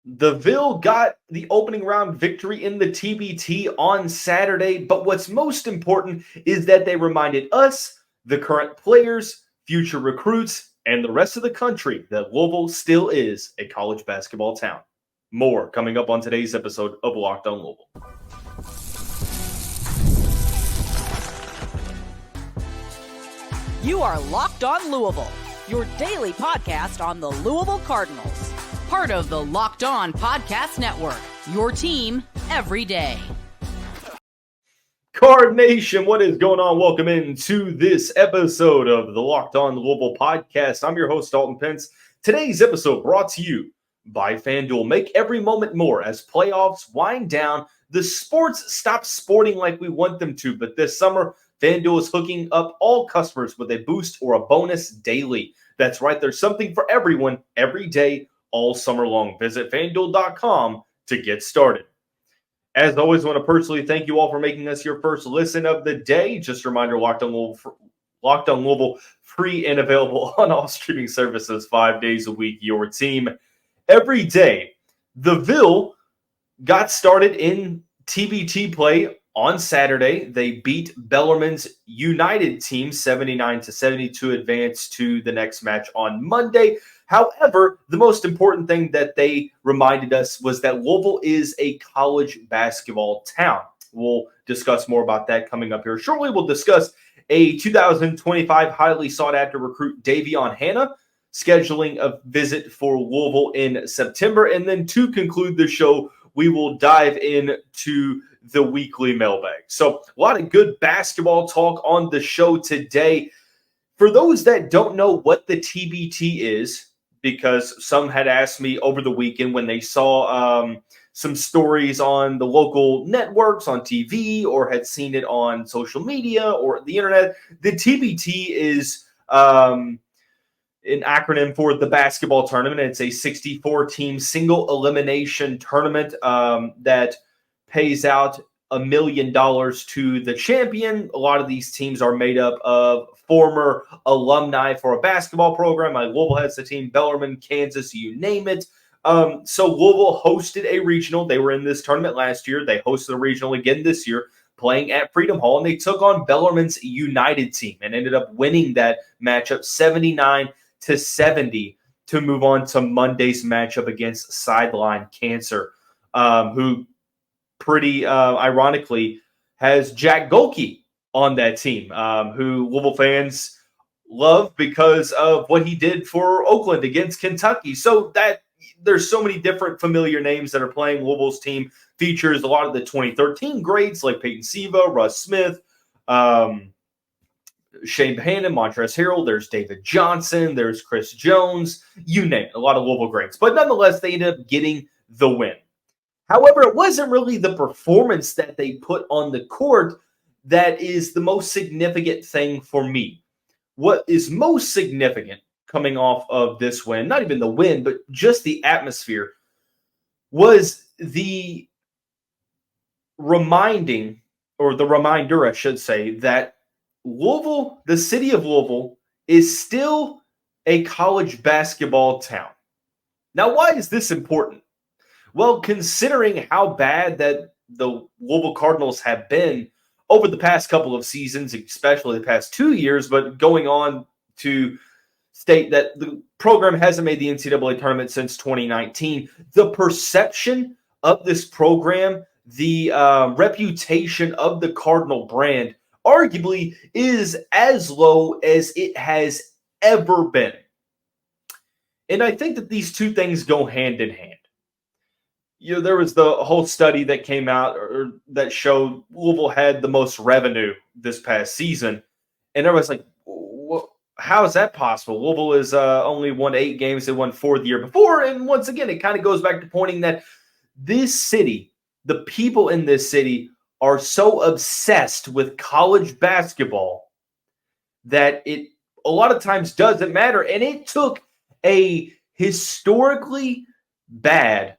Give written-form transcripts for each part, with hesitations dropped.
The Ville got the opening round victory in the TBT on Saturday, but what's most important is that they reminded us, the current players, future recruits, and the rest of the country that Louisville still is a college basketball town. More coming up on today's episode of Locked on Louisville. You are Locked on Louisville, your daily podcast on the Louisville Cardinals. Part of the Locked On Podcast Network, your team every day. Card Nation, what is going on? Welcome into this episode of the Locked on Louisville podcast. I'm your host, Dalton Pence. Today's episode brought to you by FanDuel. Make every moment more as playoffs wind down. The sports stop sporting like we want them to, but this summer, FanDuel is hooking up all customers with a boost or a bonus daily. That's right, there's something for everyone every day, all summer long. Visit FanDuel.com to get started. As always, I want to personally thank you all for making us your first listen of the day. Just a reminder, Locked on Louisville, free and available on all streaming services 5 days a week. Your team every day. The Ville got started in TBT play on Saturday. They beat Bellarmine's United team 79-72, advance to the next match on Monday. However, the most important thing that they reminded us was that Louisville is a college basketball town. We'll discuss more about that coming up here shortly. We'll discuss a 2025 highly sought-after recruit, Davion Hannah, scheduling a visit for Louisville in September. And then to conclude the show, we will dive into the weekly mailbag. So a lot of good basketball talk on the show today. For those that don't know what the TBT is, because some had asked me over the weekend when they saw some stories on the local networks on TV or had seen it on social media or the internet. The TBT is an acronym for the basketball tournament. It's a 64-team single elimination tournament that pays out $1 million to the champion. A lot of these teams are made up of former alumni for a basketball program. Like Louisville has the team, Bellarmine, Kansas, you name it. So Louisville hosted a regional. They were in this tournament last year. They hosted a regional again this year, playing at Freedom Hall, and they took on Bellarmine's United team and ended up winning that matchup 79-70 to move on to Monday's matchup against Sideline Cancer, who pretty ironically has Jack Golke on that team, who Louisville fans love because of what he did for Oakland against Kentucky. So that there's so many different familiar names that are playing. Louisville's team features a lot of the 2013 greats like Peyton Siva, Russ Smith, Shane Bohannon, Montrezl Harrell. There's David Johnson. There's Chris Jones. You name it, a lot of Louisville greats. But nonetheless, they ended up getting the win. However, it wasn't really the performance that they put on the court that is the most significant thing for me. What is most significant coming off of this win, not even the win, but just the atmosphere, was the reminder, I should say, that Louisville, the city of Louisville, is still a college basketball town. Now, why is this important? Well, considering how bad that the Louisville Cardinals have been over the past couple of seasons, especially the past 2 years, but going on to state that the program hasn't made the NCAA tournament since 2019, the perception of this program, the reputation of the Cardinal brand, arguably is as low as it has ever been. And I think that these two things go hand in hand. You know, there was the whole study that came out or that showed Louisville had the most revenue this past season. And everybody's like, how is that possible? Louisville has only won 8 games. They won 4 the year before. And once again, it kind of goes back to pointing that this city, the people in this city are so obsessed with college basketball that it a lot of times doesn't matter. And it took a historically bad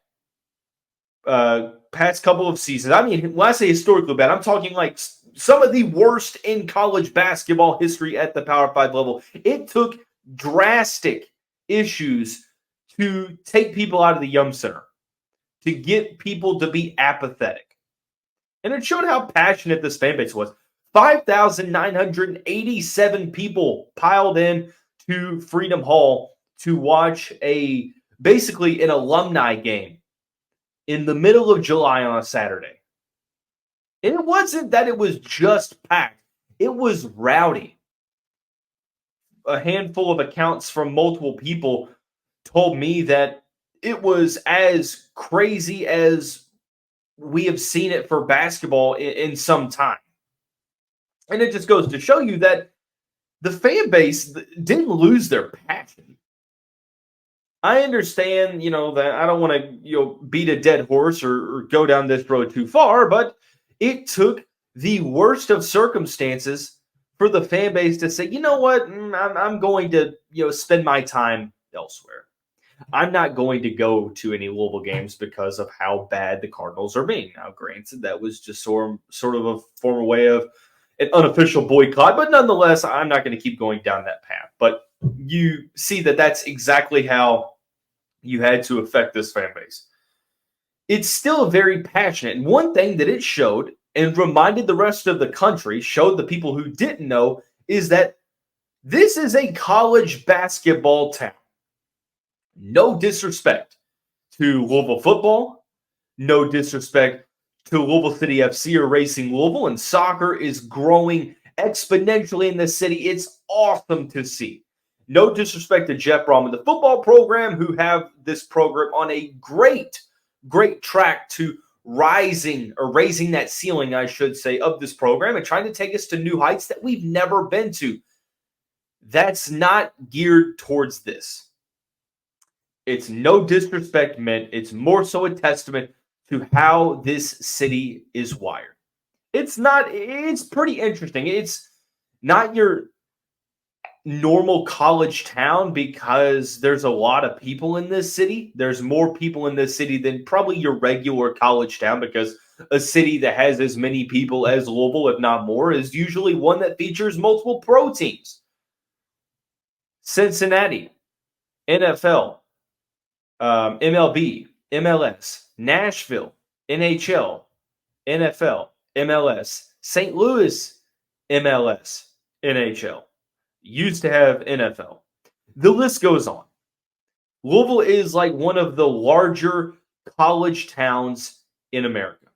past couple of seasons. I mean, when I say historically bad, I'm talking like some of the worst in college basketball history at the Power 5 level. It took drastic issues to take people out of the Yum Center. to get people to be apathetic. And it showed how passionate this fan base was. 5,987 people piled in to Freedom Hall to watch basically an alumni game in the middle of July on a Saturday. And it wasn't that it was just packed. It was rowdy. A handful of accounts from multiple people told me that it was as crazy as we have seen it for basketball in some time. And it just goes to show you that the fan base didn't lose their passion. I understand, that I don't want to, beat a dead horse or go down this road too far, but it took the worst of circumstances for the fan base to say, you know what, I'm going to, spend my time elsewhere. I'm not going to go to any Louisville games because of how bad the Cardinals are being. Now, granted, that was just sort of a formal way of an unofficial boycott, but nonetheless, I'm not going to keep going down that path. But you see that that's exactly how you had to affect this fan base. It's still very passionate. And one thing that it showed and reminded the rest of the country, showed the people who didn't know, is that this is a college basketball town. No disrespect to Louisville football, no disrespect to Louisville City FC or Racing Louisville, and soccer is growing exponentially in this city. It's awesome to see. No disrespect to Jeff Brom and the football program, who have this program on a great track to raising that ceiling, I should say, of this program and trying to take us to new heights that we've never been to. That's not geared towards this. It's no disrespect meant. It's more so a testament to how this city is wired. It's pretty interesting. It's not your normal college town because there's a lot of people in this city. There's more people in this city than probably your regular college town, because a city that has as many people as Louisville, if not more, is usually one that features multiple pro teams. Cincinnati, NFL, MLB, MLS, Nashville, NHL, NFL, MLS, St. Louis, MLS, NHL. Used to have NFL. The list goes on. Louisville is like one of the larger college towns in America.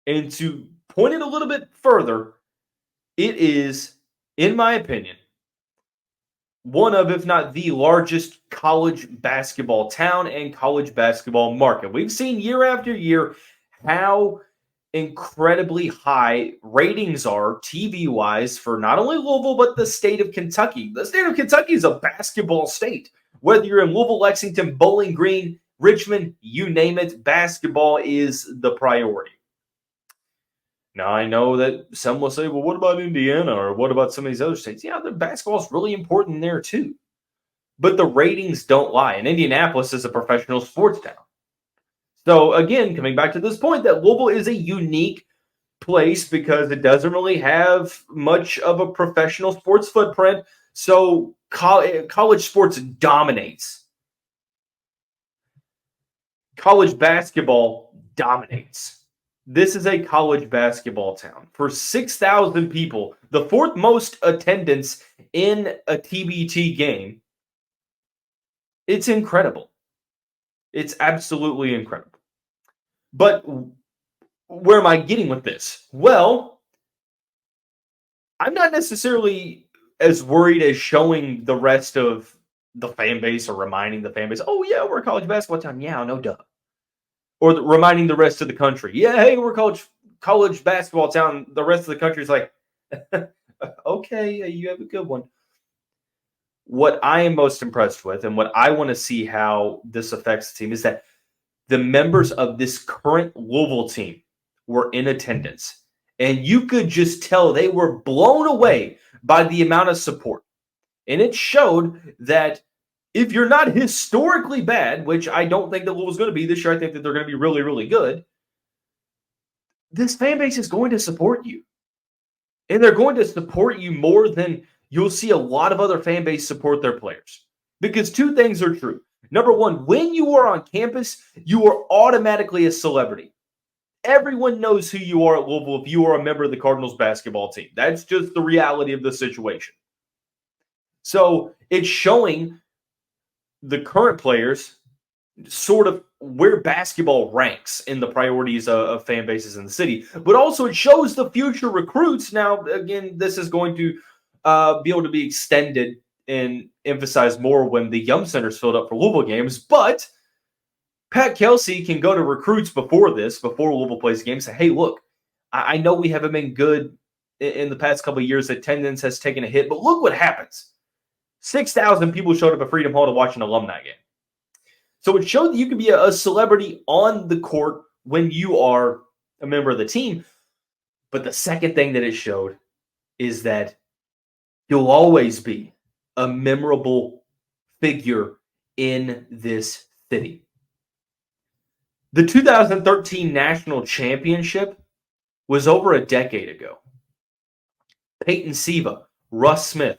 And to point it a little bit further, it is, in my opinion, one of, if not the largest college basketball town and college basketball market. We've seen year after year how incredibly high ratings are TV-wise for not only Louisville, but the state of Kentucky. The state of Kentucky is a basketball state. Whether you're in Louisville, Lexington, Bowling Green, Richmond, you name it, basketball is the priority. Now, I know that some will say, well, what about Indiana, or what about some of these other states? Yeah, the basketball is really important there too. But the ratings don't lie. And Indianapolis is a professional sports town. So again, coming back to this point, that Louisville is a unique place because it doesn't really have much of a professional sports footprint. So college sports dominates. College basketball dominates. This is a college basketball town. For 6,000 people, the fourth most attendance in a TBT game, it's incredible. It's absolutely incredible. But where am I getting with this? Well, I'm not necessarily as worried as showing the rest of the fan base or reminding the fan base, oh, yeah, we're a college basketball town. Yeah, no duh. Or reminding the rest of the country, yeah, hey, we're a college basketball town. The rest of the country is like, okay, you have a good one. What I am most impressed with, and what I want to see how this affects the team, is that the members of this current Louisville team were in attendance. And you could just tell they were blown away by the amount of support. And it showed that if you're not historically bad, which I don't think that Louisville's going to be this year, I think that they're going to be really, really good, this fan base is going to support you. And they're going to support you more than you'll see a lot of other fan base support their players. Because two things are true. Number one, when you are on campus, you are automatically a celebrity. Everyone knows who you are at Louisville if you are a member of the Cardinals basketball team. That's just the reality of the situation. So it's showing the current players sort of where basketball ranks in the priorities of fan bases in the city. But also it shows the future recruits. Now, again, this is going to be able to be extended and emphasized more when the Yum Center's filled up for Louisville games. But Pat Kelsey can go to recruits before Louisville plays a game, say, hey, look, I know we haven't been good in the past couple of years. Attendance has taken a hit, but look what happens. 6,000 people showed up at Freedom Hall to watch an alumni game. So it showed that you can be a celebrity on the court when you are a member of the team. But the second thing that it showed is that you'll always be a memorable figure in this city. The 2013 National Championship was over a decade ago. Peyton Siva, Russ Smith,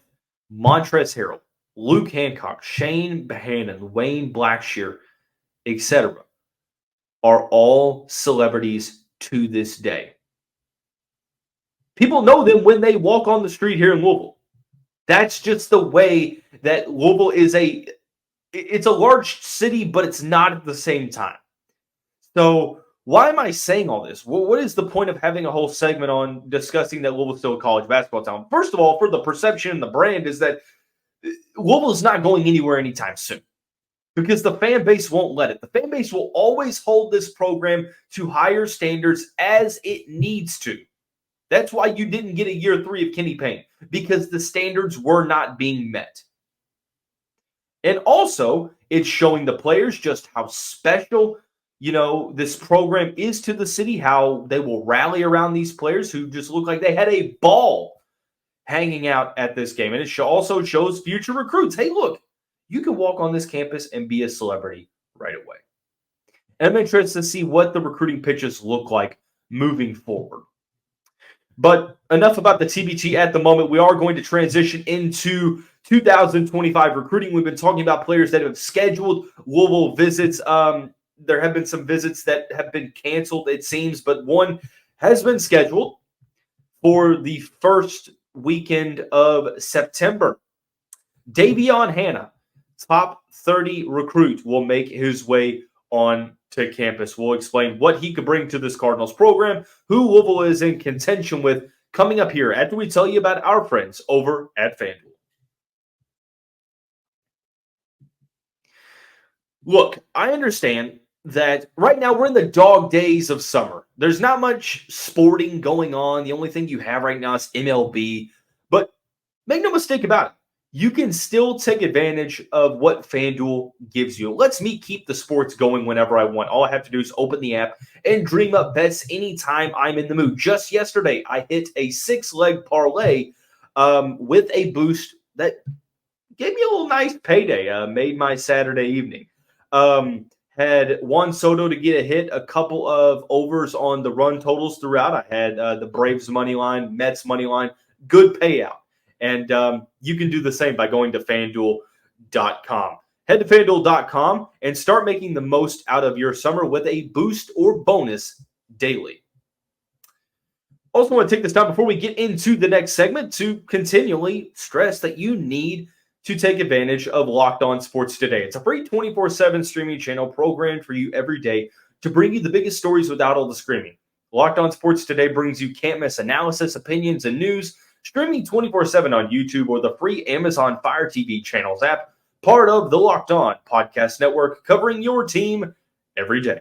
Montrezl Harrell, Luke Hancock, Shane Bohannon, Wayne Blackshear, etc. are all celebrities to this day. People know them when they walk on the street here in Louisville. That's just the way that Louisville is it's a large city, but it's not at the same time. So why am I saying all this? Well, what is the point of having a whole segment on discussing that Louisville's still a college basketball town? First of all, for the perception and the brand is that Louisville is not going anywhere anytime soon because the fan base won't let it. The fan base will always hold this program to higher standards as it needs to. That's why you didn't get a year 3 of Kenny Payne, because the standards were not being met. And also, it's showing the players just how special, this program is to the city, how they will rally around these players who just look like they had a ball hanging out at this game. And it also shows future recruits, hey, look, you can walk on this campus and be a celebrity right away. And I'm interested to see what the recruiting pitches look like moving forward. But enough about the TBT at the moment. We are going to transition into 2025 recruiting. We've been talking about players that have scheduled Louisville visits. There have been some visits that have been canceled, it seems, but one has been scheduled for the first weekend of September. Davion Hannah, top 30 recruit, will make his way on to campus. We'll explain what he could bring to this Cardinals program, who Louisville is in contention with, coming up here after we tell you about our friends over at FanDuel. Look, I understand that right now we're in the dog days of summer. There's not much sporting going on. The only thing you have right now is MLB. But make no mistake about it, you can still take advantage of what FanDuel gives you. It lets me keep the sports going whenever I want. All I have to do is open the app and dream up bets anytime I'm in the mood. Just yesterday, I hit a 6-leg parlay with a boost that gave me a little nice payday. Made my Saturday evening. Had Juan Soto to get a hit, a couple of overs on the run totals throughout. I had the Braves money line, Mets money line, good payout. And you can do the same by going to FanDuel.com. Head to FanDuel.com and start making the most out of your summer with a boost or bonus daily. Also want to take this time before we get into the next segment to continually stress that you need to take advantage of Locked On Sports Today. It's a free 24/7 streaming channel programmed for you every day to bring you the biggest stories without all the screaming. Locked On Sports Today brings you can't-miss analysis, opinions, and news, streaming 24/7 on YouTube or the free Amazon Fire TV channels app, part of the Locked On Podcast Network, covering your team every day.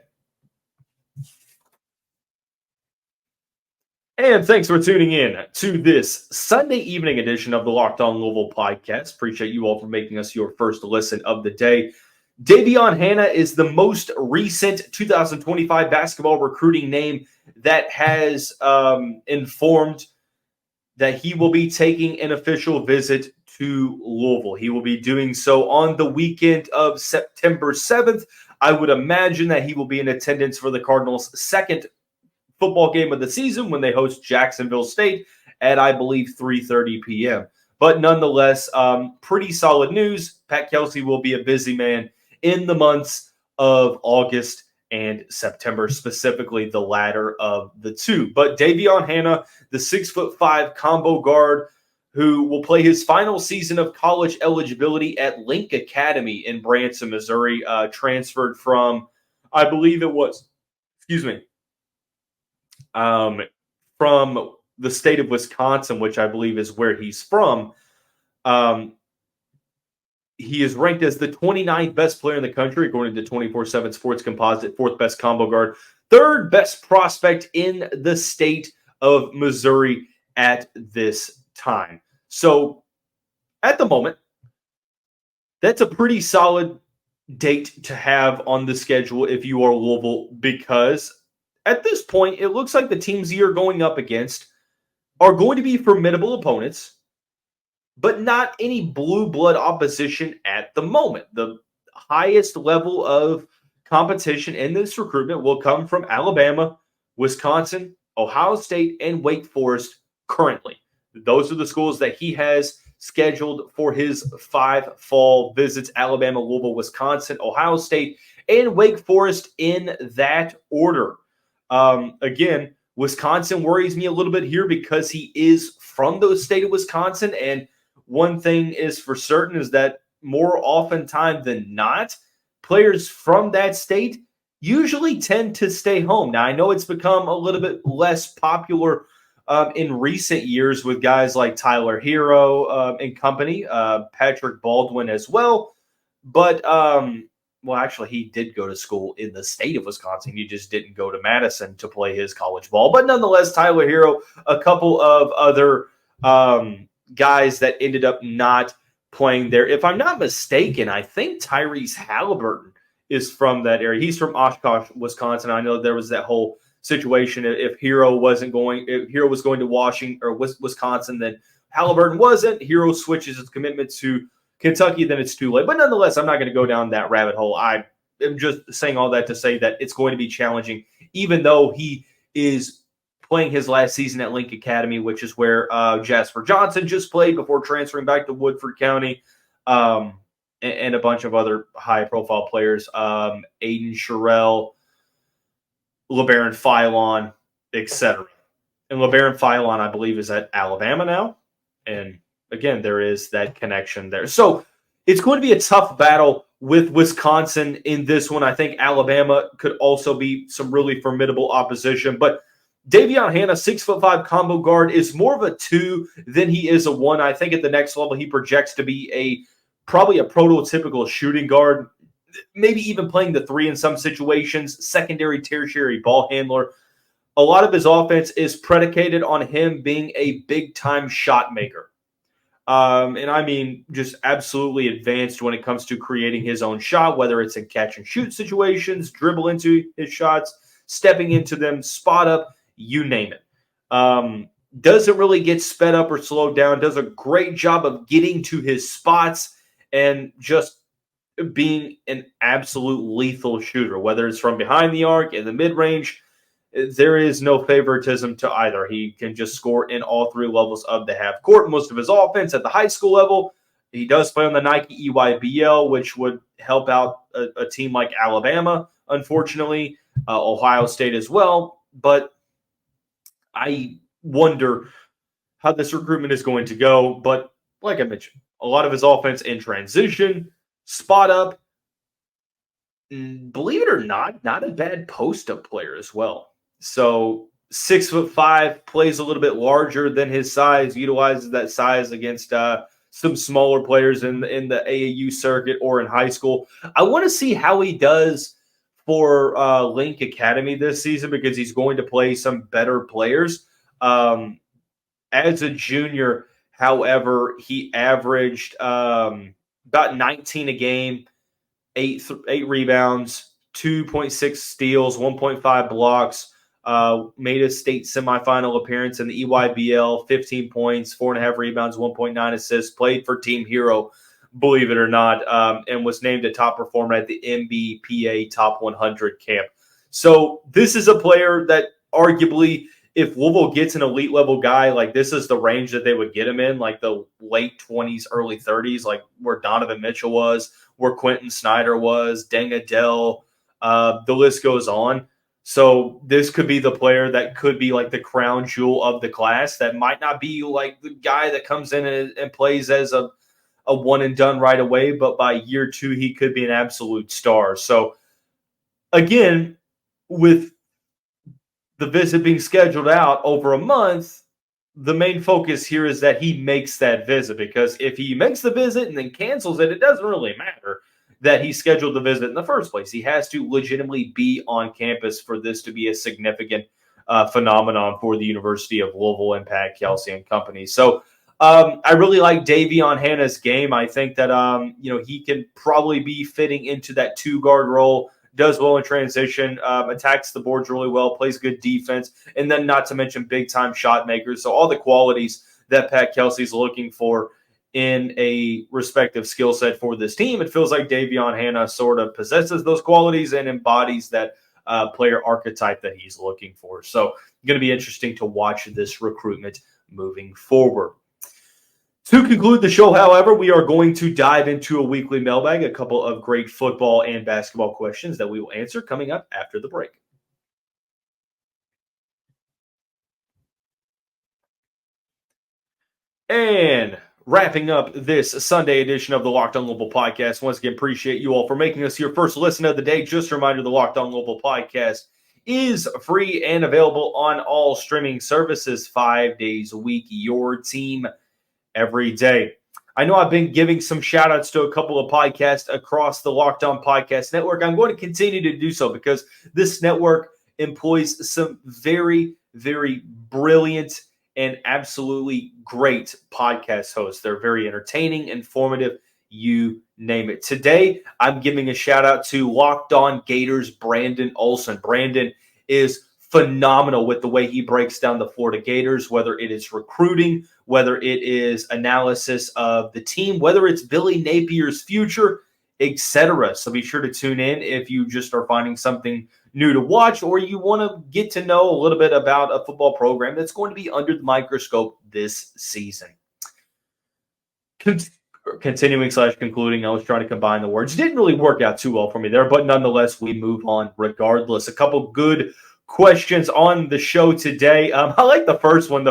And thanks for tuning in to this Sunday evening edition of the Locked On Louisville podcast. Appreciate you all for making us your first listen of the day. Davion Hannah is the most recent 2025 basketball recruiting name that has informed that he will be taking an official visit to Louisville. He will be doing so on the weekend of September 7th. I would imagine that he will be in attendance for the Cardinals' second football game of the season when they host Jacksonville State at, I believe, 3:30 p.m. But nonetheless, pretty solid news. Pat Kelsey will be a busy man in the months of August and September, specifically the latter of the two. But Davion Hannah, the 6'5" combo guard, who will play his final season of college eligibility at Link Academy in Branson, Missouri, transferred from, I believe it was, from the state of Wisconsin, which I believe is where he's from. He is ranked as the 29th best player in the country, according to 24/7 Sports Composite, 4th best combo guard, 3rd best prospect in the state of Missouri at this time. So at the moment, that's a pretty solid date to have on the schedule if you are Louisville, because at this point, it looks like the teams you're going up against are going to be formidable opponents, but not any blue blood opposition at the moment. The highest level of competition in this recruitment will come from Alabama, Wisconsin, Ohio State, and Wake Forest currently. Those are the schools that he has scheduled for his 5 fall visits: Alabama, Louisville, Wisconsin, Ohio State, and Wake Forest in that order. Again, Wisconsin worries me a little bit here because he is from the state of Wisconsin, and one thing is for certain is that more oftentimes than not, players from that state usually tend to stay home. Now, I know it's become a little bit less popular in recent years with guys like Tyler Hero and company, Patrick Baldwin as well. But, well, actually, he did go to school in the state of Wisconsin. He just didn't go to Madison to play his college ball. But nonetheless, Tyler Hero, a couple of other guys that ended up not playing there. If I'm not mistaken, I think Tyrese Halliburton is from that area. He's from Oshkosh, Wisconsin. I know there was that whole situation. If Hero was going to Washington or Wisconsin, then Halliburton wasn't. Hero switches his commitment to Kentucky, then it's too late. But nonetheless, I'm not going to go down that rabbit hole. I am just saying all that to say that it's going to be challenging, even though he is playing his last season at Link Academy, which is where Jasper Johnson just played before transferring back to Woodford County, and a bunch of other high-profile players, Aiden Sherrill, LeBaron Philon, etc. And LeBaron Philon, I believe, is at Alabama now. And again, there is that connection there. So it's going to be a tough battle with Wisconsin in this one. I think Alabama could also be some really formidable opposition. But Davion Hannah, 6'5" combo guard, is more of a 2 than he is a 1. I think at the next level, he projects to be probably a prototypical shooting guard, maybe even playing the 3 in some situations, secondary, tertiary ball handler. A lot of his offense is predicated on him being a big-time shot maker. And I mean just absolutely advanced when it comes to creating his own shot, whether it's in catch-and-shoot situations, dribble into his shots, stepping into them, spot up, you name it. Doesn't really get sped up or slowed down, does a great job of getting to his spots and just being an absolute lethal shooter, whether it's from behind the arc, in the mid-range. There is no favoritism to either. He can just score in all 3 levels of the half court. Most of his offense at the high school level, he does play on the Nike EYBL, which would help out a team like Alabama, unfortunately, Ohio State as well. But I wonder how this recruitment is going to go. But like I mentioned, a lot of his offense in transition, spot up, believe it or not a bad post-up player as well. So 6'5", plays a little bit larger than his size, utilizes that size against some smaller players in the AAU circuit or in high school. I want to see how he does for Link Academy this season, because he's going to play some better players. As a junior, however, he averaged about 19 a game, 8 rebounds, 2.6 steals, 1.5 blocks, made a state semifinal appearance in the EYBL, 15 points, 4.5 rebounds, 1.9 assists, played for Team Hero, believe it or not, and was named a top performer at the MBPA Top 100 camp. So this is a player that arguably, if Louisville gets an elite level guy, like this is the range that they would get him in, like the late 20s, early 30s, like where Donovan Mitchell was, where Quentin Snyder was, Deng Adele, the list goes on. So this could be the player that could be like the crown jewel of the class that might not be like the guy that comes in and plays as a one and done right away, but by year 2, he could be an absolute star. So again, with the visit being scheduled out over a month, the main focus here is that he makes that visit, because if he makes the visit and then cancels it, it doesn't really matter that he scheduled the visit in the first place. He has to legitimately be on campus for this to be a significant phenomenon for the University of Louisville and Pat Kelsey and company. So I really like Davion Hannah's game. I think that he can probably be fitting into that 2-guard role, does well in transition, attacks the boards really well, plays good defense, and then not to mention big-time shot makers. So all the qualities that Pat Kelsey's looking for in a respective skill set for this team, it feels like Davion Hannah sort of possesses those qualities and embodies that player archetype that he's looking for. So going to be interesting to watch this recruitment moving forward. To conclude the show, however, we are going to dive into a weekly mailbag, a couple of great football and basketball questions that we will answer coming up after the break. And wrapping up this Sunday edition of the Locked On Louisville podcast, once again, appreciate you all for making us your first listen of the day. Just a reminder, the Locked On Louisville podcast is free and available on all streaming services 5 days a week. Your team every day. I know I've been giving some shout outs to a couple of podcasts across the Locked On Podcast Network. I'm going to continue to do so because this network employs some very, very brilliant and absolutely great podcast hosts. They're very entertaining, informative, you name it. Today, I'm giving a shout out to Locked On Gators, Brandon Olson. Brandon is phenomenal with the way he breaks down the Florida Gators, whether it is recruiting, whether it is analysis of the team, whether it's Billy Napier's future, etc. So be sure to tune in if you just are finding something new to watch, or you want to get to know a little bit about a football program that's going to be under the microscope this season. Continuing/concluding, I was trying to combine the words. Didn't really work out too well for me there, but nonetheless, we move on regardless. A couple good questions on the show today. I like the first one.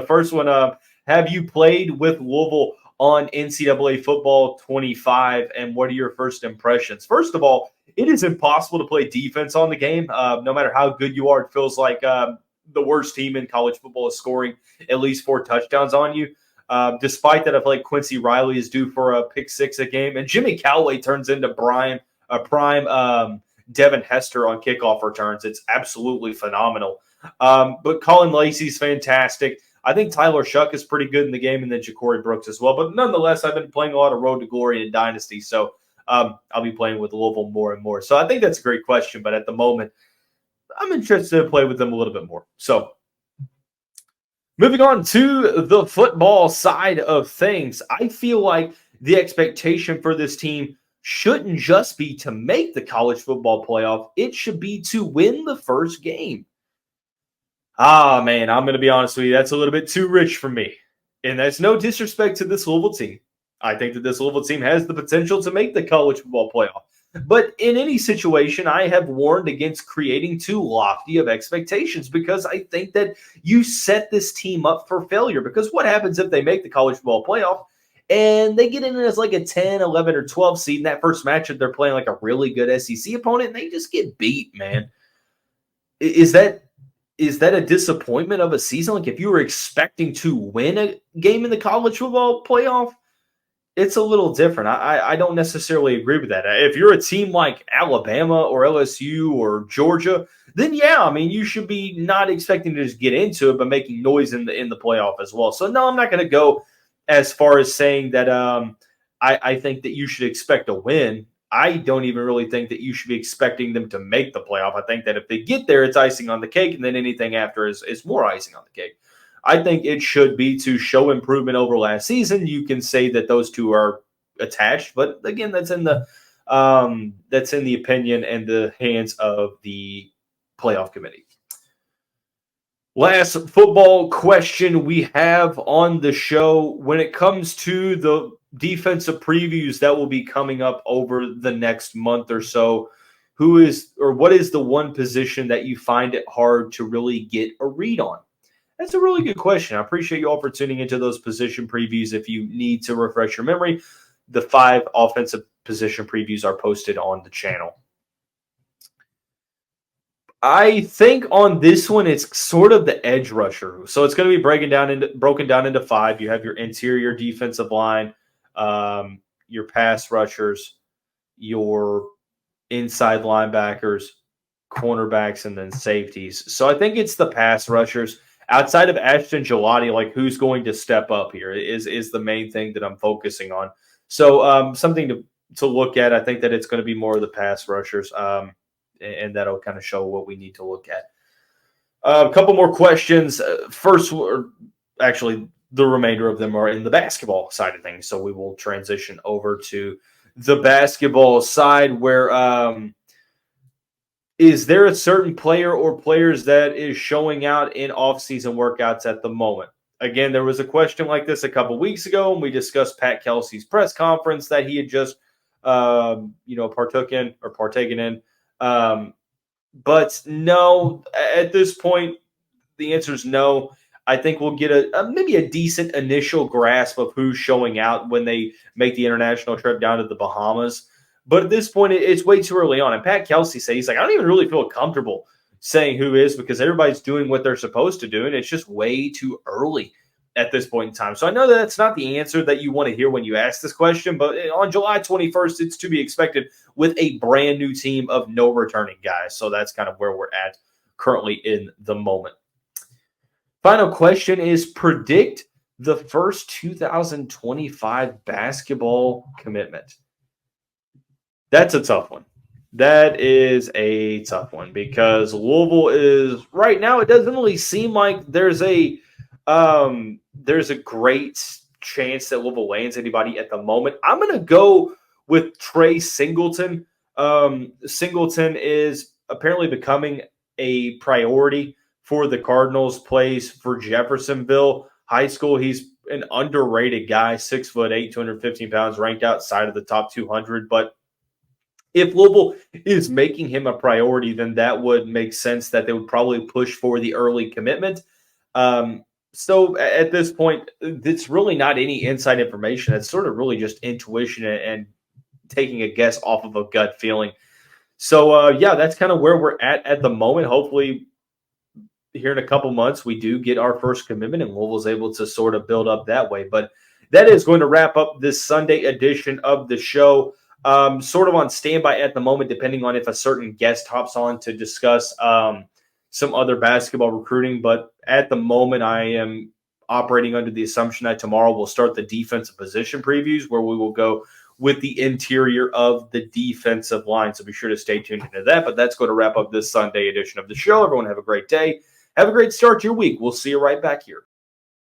Have you played with Louisville on NCAA Football 25, and what are your first impressions? First of all, it is impossible to play defense on the game. No matter how good you are, it feels like the worst team in college football is scoring at least 4 touchdowns on you. Despite that, I feel like Quincy Riley is due for a pick 6 a game, and Jimmy Callaway turns into prime Devin Hester on kickoff returns. It's absolutely phenomenal. But Colin Lacey's fantastic. I think Tyler Shuck is pretty good in the game, and then Ja'Cory Brooks as well. But nonetheless, I've been playing a lot of Road to Glory and Dynasty, so I'll be playing with Louisville more and more. So I think that's a great question, but at the moment, I'm interested to play with them a little bit more. So moving on to the football side of things, I feel like the expectation for this team shouldn't just be to make the college football playoff. It should be to win the first game. Man, I'm going to be honest with you. That's a little bit too rich for me. And that's no disrespect to this Louisville team. I think that this Louisville team has the potential to make the college football playoff. But in any situation, I have warned against creating too lofty of expectations, because I think that you set this team up for failure. Because what happens if they make the college football playoff and they get in as like a 10, 11, or 12 seed in that first matchup? They're playing like a really good SEC opponent, and they just get beat, man. Is that a disappointment of a season? Like, if you were expecting to win a game in the college football playoff, it's a little different. I don't necessarily agree with that. If you're a team like Alabama or LSU or Georgia, then yeah, I mean, you should be not expecting to just get into it, but making noise in the playoff as well. So no, I'm not going to go as far as saying that I think that you should expect a win. I don't even really think that you should be expecting them to make the playoff. I think that if they get there, it's icing on the cake, and then anything after is more icing on the cake. I think it should be to show improvement over last season. You can say that those two are attached, but again, that's in the opinion and the hands of the playoff committee. Last football question we have on the show: when it comes to the defensive previews that will be coming up over the next month or so, what is the one position that you find it hard to really get a read on? That's a really good question. I appreciate you all for tuning into those position previews. If you need to refresh your memory, the 5 offensive position previews are posted on the channel. I think on this one, it's sort of the edge rusher. So it's going to be broken down into 5. You have your interior defensive line, your pass rushers, your inside linebackers, cornerbacks, and then safeties. So I think it's the pass rushers. Outside of Ashton Gelati, like who's going to step up here is the main thing that I'm focusing on. So something to look at. I think that it's going to be more of the pass rushers, and that'll kind of show what we need to look at. A couple more questions. First, or actually, the remainder of them are in the basketball side of things. So we will transition over to the basketball side where is there a certain player or players that is showing out in off-season workouts at the moment? Again, there was a question like this a couple weeks ago, and we discussed Pat Kelsey's press conference that he had just partaken in. But no, at this point, the answer is no. I think we'll get maybe a decent initial grasp of who's showing out when they make the international trip down to the Bahamas. But at this point, it's way too early on. And Pat Kelsey said, he's like, I don't even really feel comfortable saying who is because everybody's doing what they're supposed to do, and it's just way too early at this point in time. So I know that's not the answer that you want to hear when you ask this question, but on July 21st, it's to be expected with a brand new team of no returning guys. So that's kind of where we're at currently in the moment. Final question is predict the first 2025 basketball commitment. That's a tough one. That is a tough one because Louisville is right now. It doesn't really seem like there's a great chance that Louisville lands anybody at the moment. I'm going to go with Trey Singleton. Singleton is apparently becoming a priority for the Cardinals. Plays for Jeffersonville High School. He's an underrated guy, 6'8", 215 pounds, ranked outside of the top 200, but if Louisville is making him a priority, then that would make sense that they would probably push for the early commitment. So at this point, it's really not any inside information. It's sort of really just intuition and taking a guess off of a gut feeling. So, that's kind of where we're at the moment. Hopefully, here in a couple months, we do get our first commitment and Louisville's able to sort of build up that way. But that is going to wrap up this Sunday edition of the show. Sort of on standby at the moment, depending on if a certain guest hops on to discuss some other basketball recruiting. But at the moment, I am operating under the assumption that tomorrow we'll start the defensive position previews where we will go with the interior of the defensive line. So be sure to stay tuned into that. But that's going to wrap up this Sunday edition of the show. Everyone have a great day. Have a great start to your week. We'll see you right back here